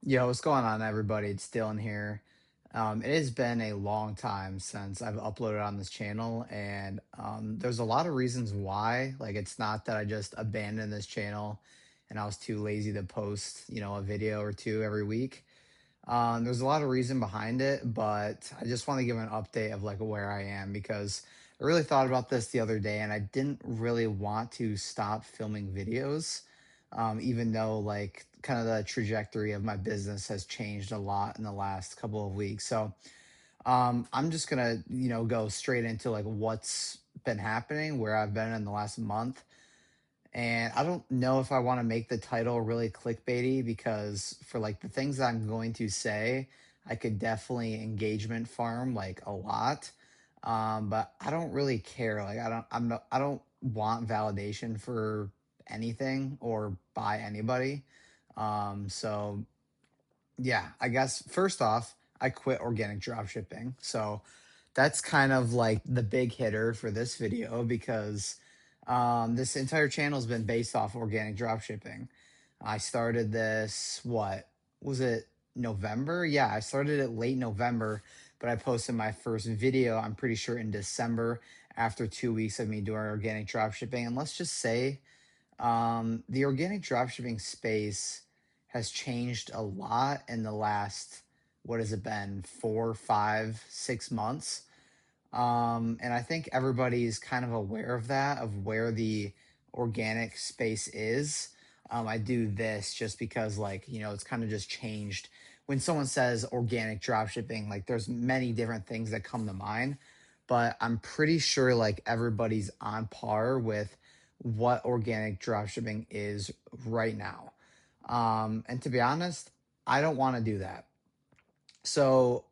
Yo, what's going on, everybody? It's Dylan here. It has been a long time since I've uploaded on this channel, and there's a lot of reasons why. Like, it's not that I just abandoned this channel and I was too lazy to post, a video or two every week. There's a lot of reason behind it, but I just want to give an update of like where I am because I really thought about this the other day and I didn't really want to stop filming videos, even though like kind of the trajectory of my business has changed a lot in the last couple of weeks. So I'm just gonna, go straight into like what's been happening, where I've been in the last month. And I don't know if I want to make the title really clickbaity because for like the things that I'm going to say, I could definitely engagement farm like a lot. But I don't really care. Like I don't want validation for anything or by anybody. So yeah, I guess first off, I quit organic dropshipping. So that's kind of like the big hitter for this video because this entire channel has been based off organic dropshipping. I started this, what was it, November? Yeah, I started it late November, but I posted my first video, I'm pretty sure in December after 2 weeks of me doing organic dropshipping. And let's just say the organic dropshipping space has changed a lot in the last, what has it been, 4, 5, 6 months. And I think everybody's kind of aware of that, of where the organic space is. I do this just because, like, it's kind of just changed. When someone says organic dropshipping, like, there's many different things that come to mind, but I'm pretty sure, like, everybody's on par with what organic dropshipping is right now. And to be honest, I don't want to do that. So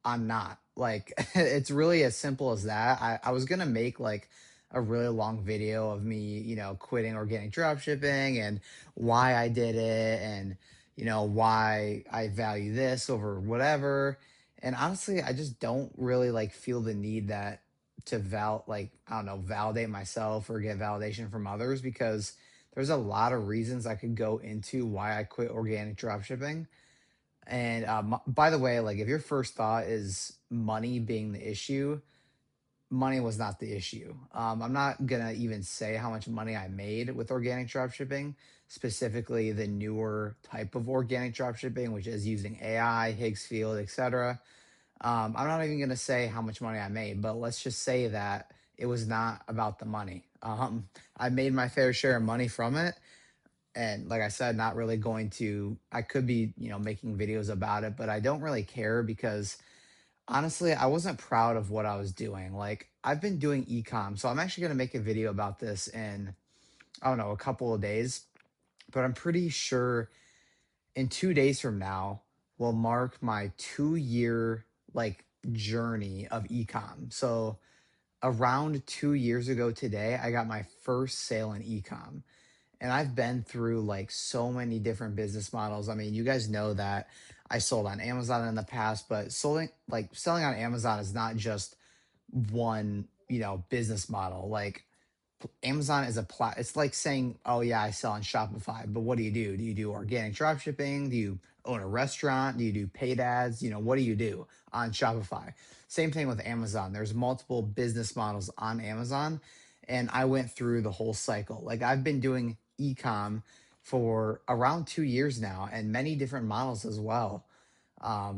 I'm not like it's really as simple as that. I was gonna make like a really long video of me, quitting organic dropshipping and why I did it and why I value this over whatever. And honestly, I just don't really like feel the need that to like I don't know, validate myself or get validation from others because there's a lot of reasons I could go into why I quit organic dropshipping. And by the way, like if your first thought is money being the issue, money was not the issue. I'm not gonna even say how much money I made with organic dropshipping, specifically the newer type of organic dropshipping, which is using AI, Higgs field, etc. I'm not even gonna say how much money I made, but let's just say that it was not about the money. I made my fair share of money from it, and like I said, not really going to, I could be, making videos about it, but I don't really care because honestly, I wasn't proud of what I was doing. Like I've been doing ecom, so I'm actually going to make a video about this in, I don't know, a couple of days, but I'm pretty sure in 2 days from now will mark my 2 year like journey of ecom. So around 2 years ago today, I got my first sale in ecom. And I've been through like so many different business models. I mean, you guys know that I sold on Amazon in the past, but selling on Amazon is not just one, business model. Like Amazon is it's like saying, "Oh yeah, I sell on Shopify." But what do you do? Do you do organic drop shipping? Do you own a restaurant? Do you do paid ads? What do you do on Shopify? Same thing with Amazon. There's multiple business models on Amazon, and I went through the whole cycle. Like I've been doing ecom for around 2 years now, and many different models as well.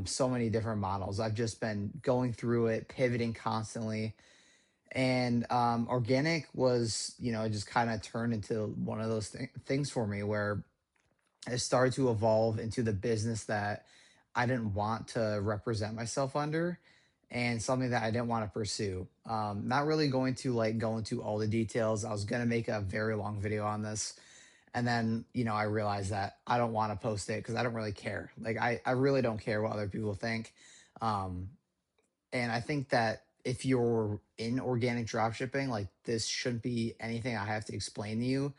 So many different models. I've just been going through it, pivoting constantly, and organic was, it just kind of turned into one of those things for me where it started to evolve into the business that I didn't want to represent myself under and something that I didn't want to pursue. Not really going to like go into all the details. I was going to make a very long video on this, and then I realized that I don't want to post it because I don't really care. Like I really don't care what other people think. um and I think that if you're in organic dropshipping, like this shouldn't be anything I have to explain to you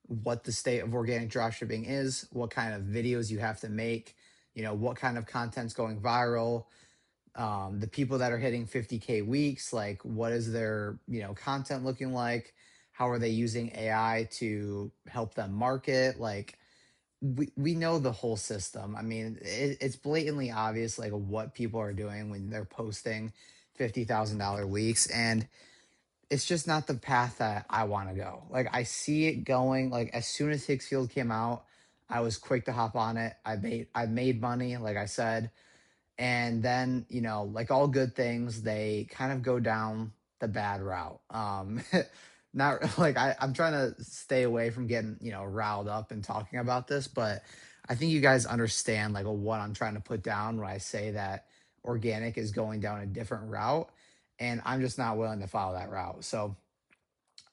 what the state of organic dropshipping is, what kind of videos you have to make, what kind of content's going viral, the people that are hitting 50K weeks, like what is their, content looking like? How are they using AI to help them market? Like we know the whole system. I mean, it's blatantly obvious like what people are doing when they're posting $50,000 weeks, and it's just not the path that I want to go. Like I see it going. Like as soon as Hicksfield came out, I was quick to hop on it. I made money, like I said, and then like all good things, they kind of go down the bad route. Not like I'm trying to stay away from getting riled up and talking about this, but I think you guys understand like what I'm trying to put down when I say that organic is going down a different route, and I'm just not willing to follow that route. So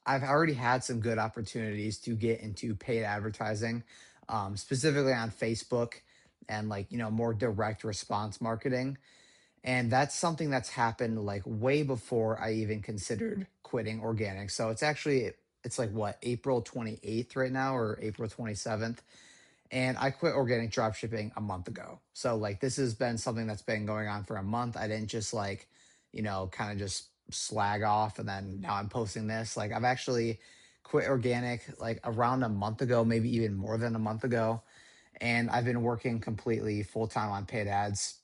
I've already had some good opportunities to get into paid advertising, specifically on Facebook, and like more direct response marketing, and that's something that's happened like way before I even considered quitting organic. So it's like what, April 28th right now, or April 27th, and I quit organic dropshipping a month ago. So like this has been something that's been going on for a month. I didn't just like, kind of just slag off and then now I'm posting this. Like I've actually quit organic like around a month ago, maybe even more than a month ago, and I've been working completely full time on paid ads.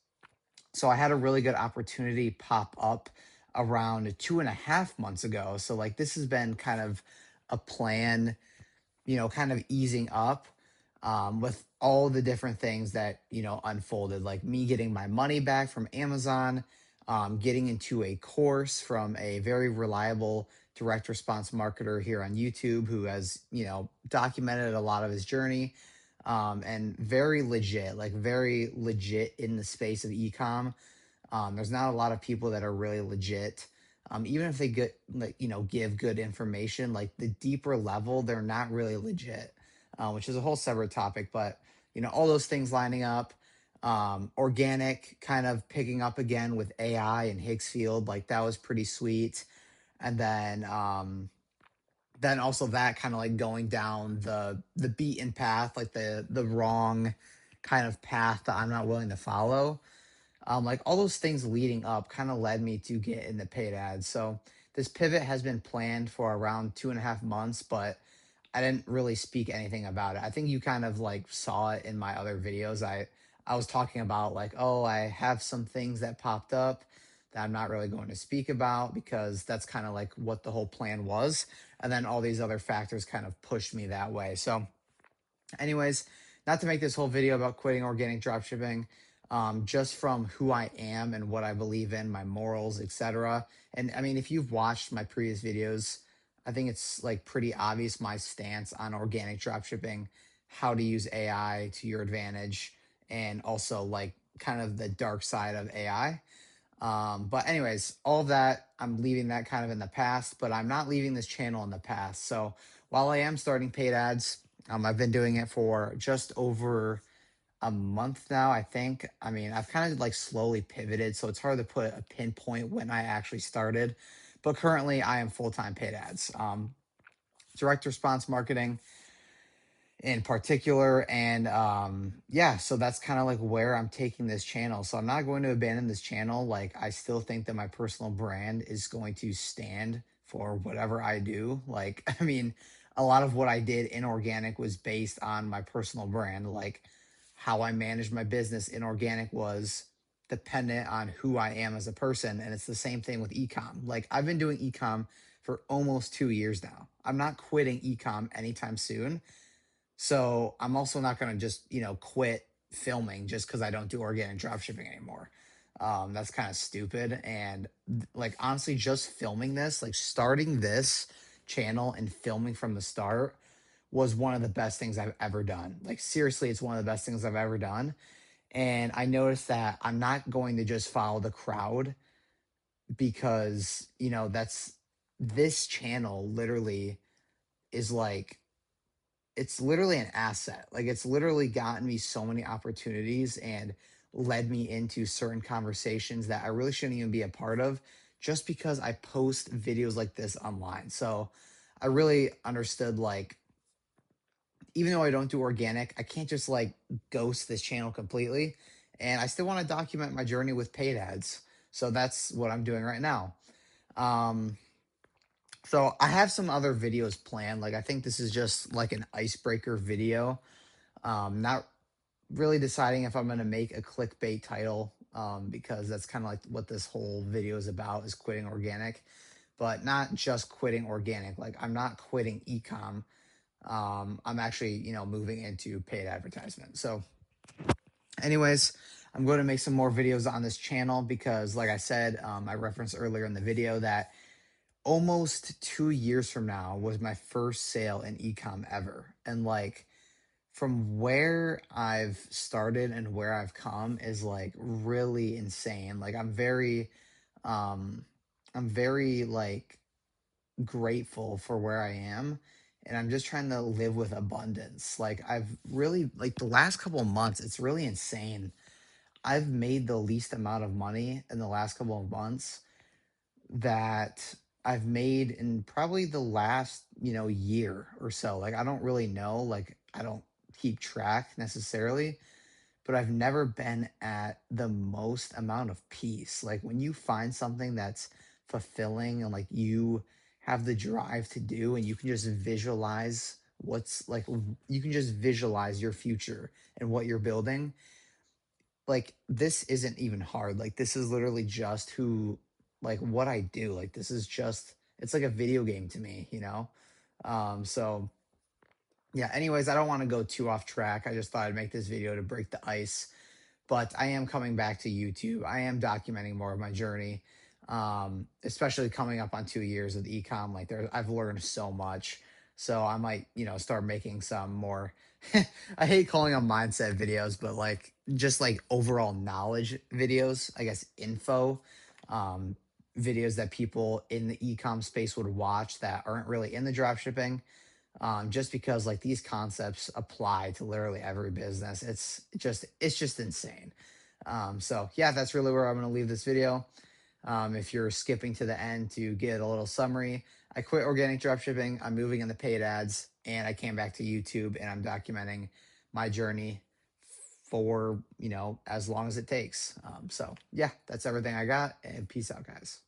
So I had a really good opportunity pop up around 2.5 months ago. So like this has been kind of a plan, kind of easing up, with all the different things that, unfolded, like me getting my money back from Amazon, getting into a course from a very reliable direct response marketer here on YouTube who has, documented a lot of his journey, and very legit in the space of ecom. There's not a lot of people that are really legit. Even if they get like give good information, like the deeper level, they're not really legit, which is a whole separate topic. But all those things lining up, organic kind of picking up again with AI and Higgsfield, like that was pretty sweet. And then also that kind of like going down the beaten path, like the wrong kind of path that I'm not willing to follow, like all those things leading up kind of led me to get in the paid ads. So this pivot has been planned for around 2.5 months, but I didn't really speak anything about it. I think you kind of like saw it in my other videos. I was talking about like, oh, I have some things that popped up that I'm not really going to speak about because that's kind of like what the whole plan was. And then all these other factors kind of pushed me that way. So anyways, not to make this whole video about quitting organic dropshipping, just from who I am and what I believe in, my morals, etc. And I mean, if you've watched my previous videos, I think it's like pretty obvious my stance on organic dropshipping, how to use AI to your advantage, and also like kind of the dark side of AI. But anyways, all of that, I'm leaving that kind of in the past, but I'm not leaving this channel in the past. So while I am starting paid ads, I've been doing it for just over a month now, I think. I mean, I've kind of like slowly pivoted, so it's hard to put a pinpoint when I actually started. But currently, I am full time paid ads, direct response marketing in particular. And yeah, so that's kind of like where I'm taking this channel. So I'm not going to abandon this channel. Like I still think that my personal brand is going to stand for whatever I do. Like I mean, a lot of what I did in organic was based on my personal brand. Like how I managed my business in organic was dependent on who I am as a person, and it's the same thing with ecom. Like I've been doing ecom for almost 2 years now. I'm not quitting ecom anytime soon, so I'm also not going to just, quit filming just because I don't do organic dropshipping anymore. That's kind of stupid. And like, honestly, just filming this, like starting this channel and filming from the start was one of the best things I've ever done. Like, seriously, it's one of the best things I've ever done. And I noticed that I'm not going to just follow the crowd because, this channel literally is like, it's literally an asset. Like it's literally gotten me so many opportunities and led me into certain conversations that I really shouldn't even be a part of just because I post videos like this online. So I really understood like even though I don't do organic, I can't just like ghost this channel completely. And I still want to document my journey with paid ads. So that's what I'm doing right now. Um, so I have some other videos planned. Like I think this is just like an icebreaker video, Not really deciding if I'm going to make a clickbait title, because that's kind of like what this whole video is about, is quitting organic, but not just quitting organic. Like, I'm not quitting ecom. I'm actually, moving into paid advertisement. So anyways, I'm going to make some more videos on this channel because, like I said, I referenced earlier in the video that almost 2 years from now was my first sale in ecom ever. And like, from where I've started and where I've come is like really insane. Like, um I'm very like grateful for where I am, and I'm just trying to live with abundance. Like, I've really, like, the last couple of months, it's really insane. I've made the least amount of money in the last couple of months that I've made in probably the last, year or so. Like, I don't really know, like, I don't keep track necessarily, but I've never been at the most amount of peace. Like, when you find something that's fulfilling and like you have the drive to do, and you can just visualize what's like, you can just visualize your future and what you're building. Like, this isn't even hard. Like, this is literally just like, what I do. Like, this is just, it's like a video game to me. So yeah, anyways, I don't want to go too off track. I just thought I'd make this video to break the ice, but I am coming back to YouTube. I am documenting more of my journey, especially coming up on 2 years of ecom. Like, I've learned so much. So I might, start making some more. I hate calling them mindset videos, but like, just like overall knowledge videos, I guess, info, um, videos that people in the ecom space would watch that aren't really in the dropshipping, just because like these concepts apply to literally every business. It's just insane. So yeah, that's really where I'm going to leave this video. If you're skipping to the end to get a little summary, I quit organic dropshipping. I'm moving into paid ads, and I came back to YouTube, and I'm documenting my journey for as long as it takes. So yeah, that's everything I got, and peace out, guys.